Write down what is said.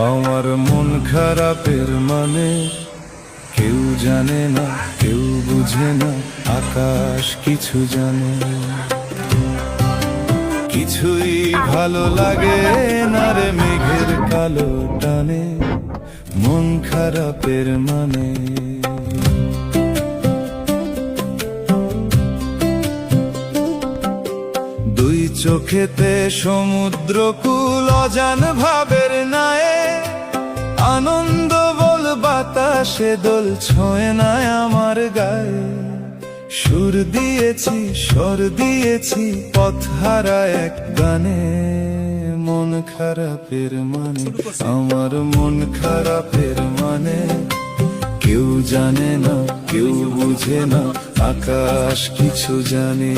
আমার মন খারাপের মানে কেউ জানে না, কেউ বুঝে না, আকাশ কিছু জানে। কিছুই ভালো লাগে না রে মেঘের কালো টানে, মন খারাপের মানে। দুই চোখেতে সমুদ্র কুল অজান ভাবের নায়ে, আনন্দ বল বাতাসে দোল ছোঁয় না আমার গায়ে। সুর দিয়েছি স্বর দিয়েছি পথহারা এক গানে, মন খারাপের মানে। আমার মন খারাপের মানে কেউ জানে না, কেউ বুঝে না, আকাশ কিছু জানে।